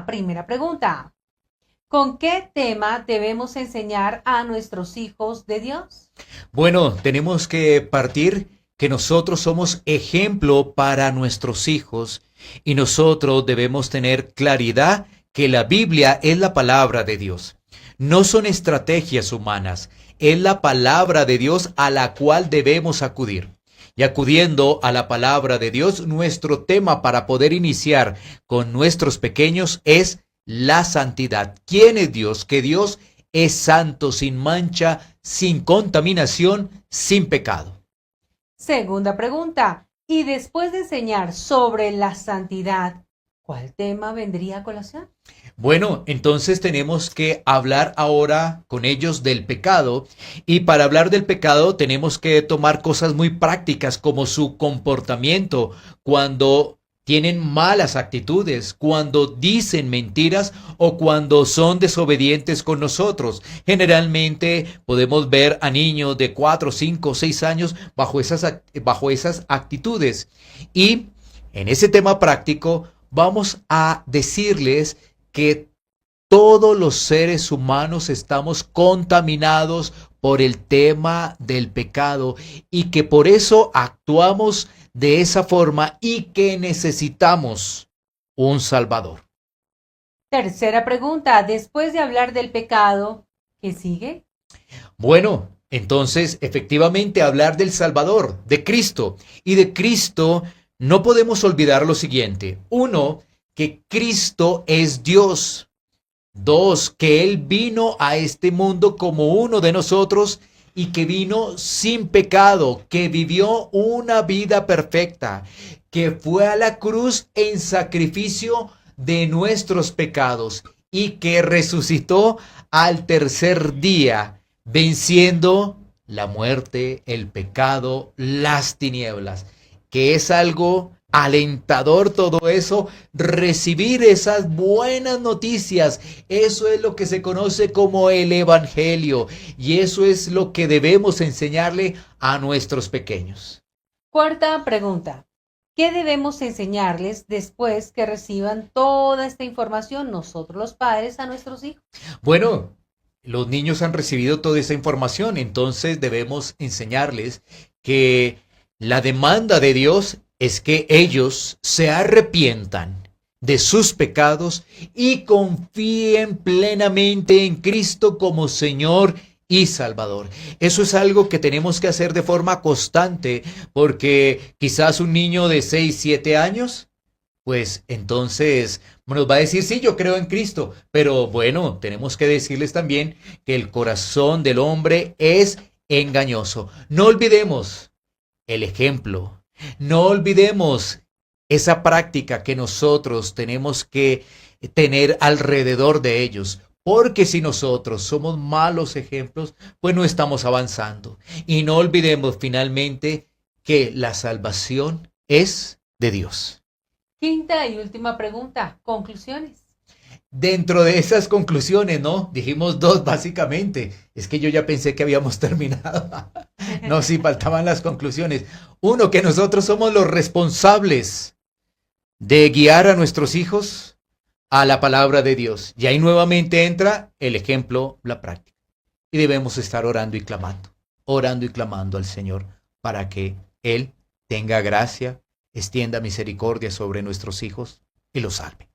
Primera pregunta. ¿Con qué tema debemos enseñar a nuestros hijos de Dios? Bueno, tenemos que partir que nosotros somos ejemplo para nuestros hijos y nosotros debemos tener claridad que la Biblia es la palabra de Dios. No son estrategias humanas, es la palabra de Dios a la cual debemos acudir. Y acudiendo a la palabra de Dios, nuestro tema para poder iniciar con nuestros pequeños es la santidad. ¿Quién es Dios? Que Dios es santo, sin mancha, sin contaminación, sin pecado. Segunda pregunta. Y después de enseñar sobre la santidad, ¿cuál tema vendría a colación? Bueno, entonces tenemos que hablar ahora con ellos del pecado y para hablar del pecado tenemos que tomar cosas muy prácticas como su comportamiento cuando tienen malas actitudes, cuando dicen mentiras o cuando son desobedientes con nosotros. Generalmente podemos ver a niños de 4, 5, 6 años bajo esas actitudes. Y en ese tema práctico vamos a decirles que todos los seres humanos estamos contaminados por el tema del pecado y que por eso actuamos de esa forma y que necesitamos un Salvador. Tercera pregunta. Después de hablar del pecado, ¿qué sigue? Bueno, entonces efectivamente hablar del Salvador, de Cristo. Y de Cristo no podemos olvidar lo siguiente. Uno, que Cristo es Dios. Dos, que Él vino a este mundo como uno de nosotros y que vino sin pecado, que vivió una vida perfecta, que fue a la cruz en sacrificio de nuestros pecados y que resucitó al tercer día, venciendo la muerte, el pecado, las tinieblas, que es algo alentador todo eso, recibir esas buenas noticias. Eso es lo que se conoce como el Evangelio y eso es lo que debemos enseñarle a nuestros pequeños. Cuarta pregunta. ¿Qué debemos enseñarles después que reciban toda esta información nosotros los padres a nuestros hijos? Bueno, los niños han recibido toda esa información, entonces debemos enseñarles que la demanda de Dios es que ellos se arrepientan de sus pecados y confíen plenamente en Cristo como Señor y Salvador. Eso es algo que tenemos que hacer de forma constante porque quizás un niño de 6, 7 años pues entonces nos va a decir, sí, yo creo en Cristo, pero bueno, tenemos que decirles también que el corazón del hombre es engañoso. No olvidemos el ejemplo, no olvidemos esa práctica que nosotros tenemos que tener alrededor de ellos. Porque si nosotros somos malos ejemplos, pues no estamos avanzando. Y no olvidemos finalmente que la salvación es de Dios. Quinta y última pregunta. Conclusiones. Dentro de esas conclusiones, ¿no? Dijimos dos básicamente. Es que yo ya pensé que habíamos terminado. No, sí, faltaban las conclusiones. Uno, que nosotros somos los responsables de guiar a nuestros hijos a la palabra de Dios. Y ahí nuevamente entra el ejemplo, la práctica. Y debemos estar orando y clamando al Señor para que Él tenga gracia, extienda misericordia sobre nuestros hijos y los salve.